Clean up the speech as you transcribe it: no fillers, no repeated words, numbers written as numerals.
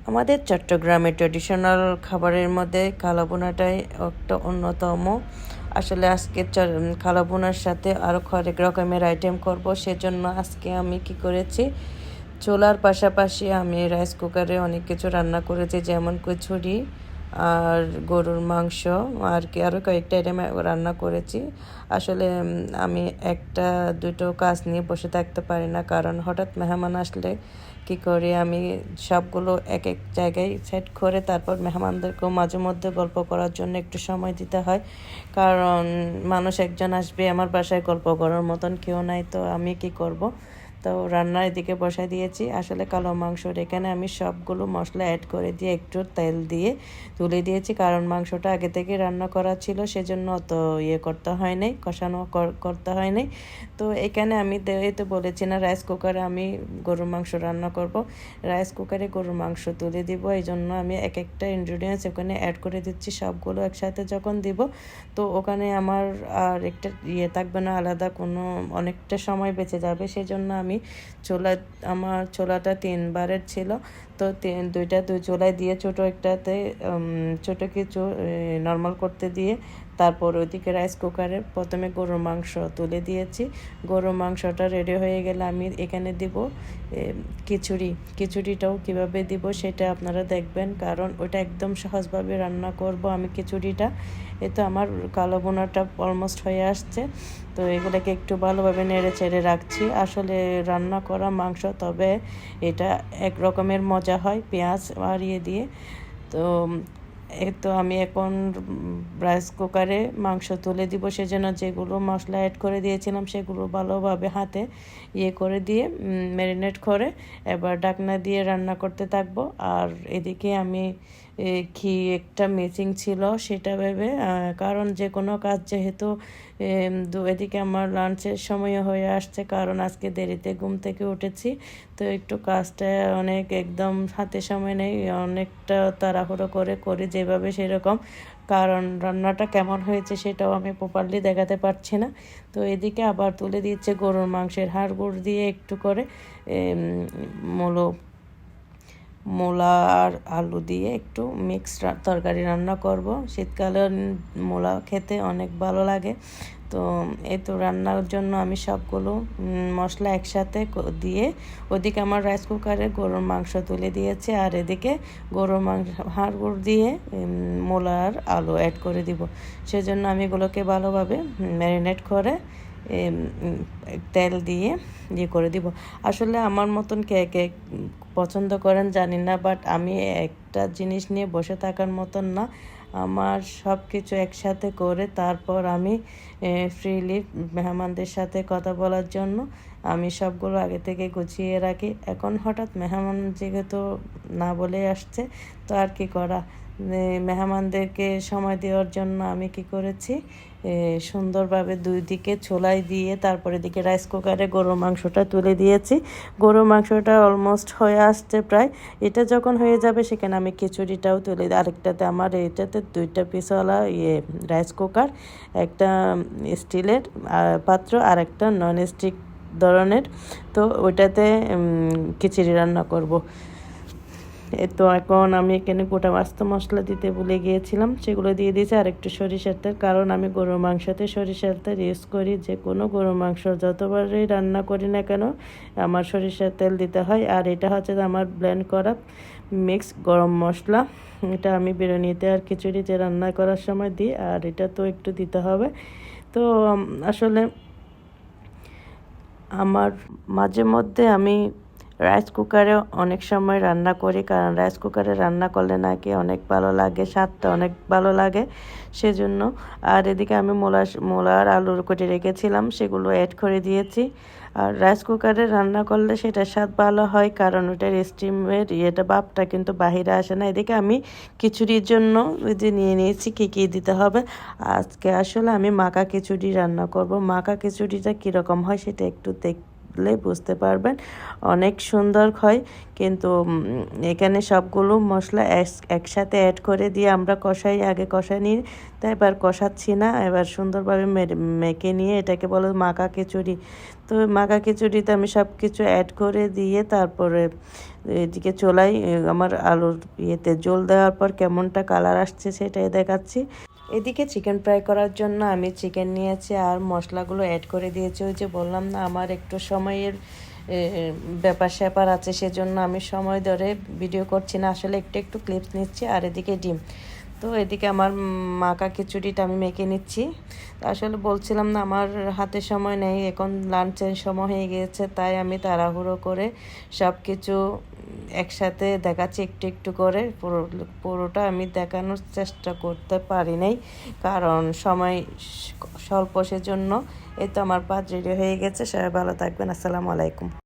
আমাদের চট্টগ্রামের ট্র্যাডিশনাল খাবারের মধ্যে কালাভুনাটাই একটা অন্যতম। আসলে আজকে কালাভুনার সাথে আরও হরেক রকমের আইটেম করব, সেজন্য আজকে আমি কি করেছি, চুলার পাশাপাশি আমি রাইস কুকারে অনেক কিছু রান্না করেছি, যেমন কচুরি আর গরুর মাংস আর কি আরও কয়েকটা আইটেম রান্না করেছি। আসলে আমি একটা দুটো কাজ নিয়ে বসে থাকতে পারি না, কারণ হঠাৎ মেহমান আসলে কি করি, আমি সবগুলো এক এক জায়গায় সেট করে তারপর মেহমানদেরকেও মাঝে মধ্যে গল্প করার জন্য একটু সময় দিতে হয়, কারণ মানুষ একজন আসবে, আমার বাসায় গল্প করার মতন কেউ নাই, তো আমি কি করব। তো রান্নার এদিকে বসাই দিয়েছি। আসলে কালো মাংসর এখানে আমি সবগুলো মশলা অ্যাড করে দিয়ে একটু তেল দিয়ে তুলে দিয়েছি, কারণ মাংসটা আগে থেকে রান্না করা ছিল, সেজন্য অত করতে হয় নাই, কষানো করতে হয় নাই। তো এখানে আমি তো বলেছি না, রাইস কুকারে আমি গরুর মাংস রান্না করব। রাইস কুকারে গরুর মাংস তুলে দিব, এই জন্য আমি এক একটা ইনগ্রিডিয়েন্টস ওখানে অ্যাড করে দিচ্ছি। সবগুলো একসাথে যখন দিব, তো ওখানে আমার আর একটা থাকবে না আলাদা কোনো, অনেকটা সময় বেঁচে যাবে। সেজন্য আমি আমার চোলাটা 3 বারের ছিল, তো দুই চোলায় দিয়ে ছোটো একটাতে ছোটো কিছু নর্মাল করতে দিয়ে তারপর ওইদিকে রাইস কুকারে প্রথমে গরুর মাংস তুলে দিয়েছি। গরুর মাংসটা রেডি হয়ে গেলে আমি এখানে দিব খিচুড়িটাও কিভাবে দিব সেটা আপনারা দেখবেন, কারণ ওটা একদম সহজভাবে রান্না করব আমি খিচুড়িটা। তো আমার কালো বোনাটা অলমোস্ট হয়ে আসছে, তো এগুলোকে একটু ভালোভাবে নেড়ে চেড়ে রাখছি। আসলে রান্না করা মাংস, তবে এটা এক রকমের মজা হয় পেঁয়াজ আর দিয়ে। তো তো আমি এখন রাইস কুকারে মাংস তুলে দিব, সেজন্য যেগুলো মশলা অ্যাড করে দিয়েছিলাম সেগুলো ভালোভাবে হাতে করে দিয়ে ম্যারিনেট করে এবার ঢাকনা দিয়ে রান্না করতে থাকবো। আর এদিকে আমি একটা মিটিং ছিল সেটা ভেবে, কারণ যে কোনো কাজ যেহেতু এদিকে আমার লাঞ্চের সময় হয়ে আসছে, কারণ আজকে দেরিতে ঘুম থেকে উঠেছি, তো একটু কাজটা অনেক একদম হাতে সময় নেই, অনেকটা তাড়াহুড়ো করি যেভাবে সেরকম, কারণ রান্নাটা কেমন হয়েছে সেটাও আমি প্রপারলি দেখাতে পারছি না। তো এদিকে আবার তুলে দিচ্ছে গরুর মাংসের হাড় গুড় দিয়ে একটু করে মূলা আর আলু দিয়ে একটু মিক্সড তরকারি রান্না করব। শীতকালে মূলা খেতে অনেক ভালো লাগে। তো এই তো রান্নার জন্য আমি সবগুলো মশলা একসাথে দিয়ে ওদিকে আমার রাইস কুকারে গরুর মাংস তুলে দিয়েছি, আর এদিকে গরুর মাংস হাড় গুড় দিয়ে মূলা আর আলু অ্যাড করে দিব। সেজন্য আমি এগুলোকে ভালোভাবে ম্যারিনেট করে তেল দিয়ে করে দিব। আসলে আমার মতন কে পছন্দ করেন জানি না, বাট আমি একটা জিনিস নিয়ে বসে থাকার মতন না, আমার সব কিছু একসাথে করে তারপর আমি ফ্রিলি মেহমানদের সাথে কথা বলার জন্য আমি সবগুলো আগে থেকে গুছিয়ে রাখি। এখন হঠাৎ মেহমান যেহেতু না বলে আসছে, তো আর কি করা, মেহমানদেরকে সময় দেওয়ার জন্য আমি কি করেছি, সুন্দরভাবে দুই দিকে ছোলাই দিয়ে তারপরে দিকে রাইস কুকারে গরুর মাংসটা তুলে দিয়েছি। গরুর মাংসটা অলমোস্ট হয়ে আসছে প্রায়, এটা যখন হয়ে যাবে সেখানে আমি খিচুড়িটাও তুলে দিই। আরেকটাতে আমার এটাতে 2টা পিসওয়ালা রাইস কুকার, একটা স্টিলের পাত্র আর একটা নন স্টিক ধরনের, তো ওইটাতে খিচুড়ি রান্না করব। তো এখন আমি এখানে গোটা আস্ত মশলা দিতে ভুলে গিয়েছিলাম, সেগুলো দিয়ে দিয়েছি, আর একটু সরিষার তেল, কারণ আমি গরুর মাংসতে সরিষার তেল ইউজ করি। যে কোনো গরুর মাংস যতবারই রান্না করি না কেন আমার সরিষার তেল দিতে হয়। আর এটা হচ্ছে আমার ব্লেন্ড করা মিক্স গরম মশলা, এটা আমি বিরিয়ানিতে আর খিচুড়িতে রান্না করার সময় দিই, আর এটা তো একটু দিতে হবে। তো আসলে আমার মাঝে মধ্যে আমি রাইস কুকারে অনেক সময় রান্না করি, কারণ রাইস কুকারে রান্না করলে নাকি অনেক ভালো লাগে, স্বাদটা অনেক ভালো লাগে সেজন্য। আর এদিকে আমি মূলা আর আলুর কেটে রেখেছিলাম, সেগুলো অ্যাড করে দিয়েছি। আর রাইস কুকারে রান্না করলে সেটা স্বাদ ভালো হয়, কারণ ওটার স্টিমের ভাবটা কিন্তু বাহিরে আসে না। এদিকে আমি খিচুড়ির জন্য নিয়ে নিয়েছি কী দিতে হবে। আজকে আসলে আমি মাখা খিচুড়ি রান্না করব। মাখা খিচুড়িটা কীরকম হয় সেটা একটু করলে বুঝতে পারবেন অনেক সুন্দর হয়। কিন্তু এখানে সবগুলো মশলা একসাথে অ্যাড করে দিয়ে আমরা আগে কষাই নিই, তাই এবার কষাচ্ছি না, এবার সুন্দরভাবে মেখে নিয়ে এটাকে বলে মাখা খিচুড়ি। তো মাখা খিচুড়িতে আমি সব কিছু অ্যাড করে দিয়ে তারপরে এদিকে চুলায় আমার আলুর জল দেওয়ার পর কেমনটা কালার আসছে সেটাই দেখাচ্ছি। এদিকে চিকেন ফ্রাই করার জন্য আমি চিকেন নিয়েছি আর মশলাগুলো অ্যাড করে দিয়েছি। ওই যে বললাম না আমার একটু সময়ের ব্যাপার স্যাপার আছে, সেজন্য আমি সময় ধরে ভিডিও করছি না, আসলে একটু একটু ক্লিপস নিচ্ছি। আর এদিকে ডিম, তো এদিকে আমার মাখা খিচুড়িটা আমি মেখে নিচ্ছি। আসলে বলছিলাম না আমার হাতে সময় নেই, এখন লাঞ্চের সময় হয়ে গিয়েছে, তাই আমি তাড়াহুড়ো করে সব কিছু একসাথে দেখাচ্ছি একটু একটু করে। পুরোটা আমি দেখানোর চেষ্টা করতে পারি নাই, কারণ সময় স্বল্প, সেজন্য। এই তো আমার ভাত রেডি হয়ে গেছে। সবাই ভালো থাকবেন। আসসালামু আলাইকুম।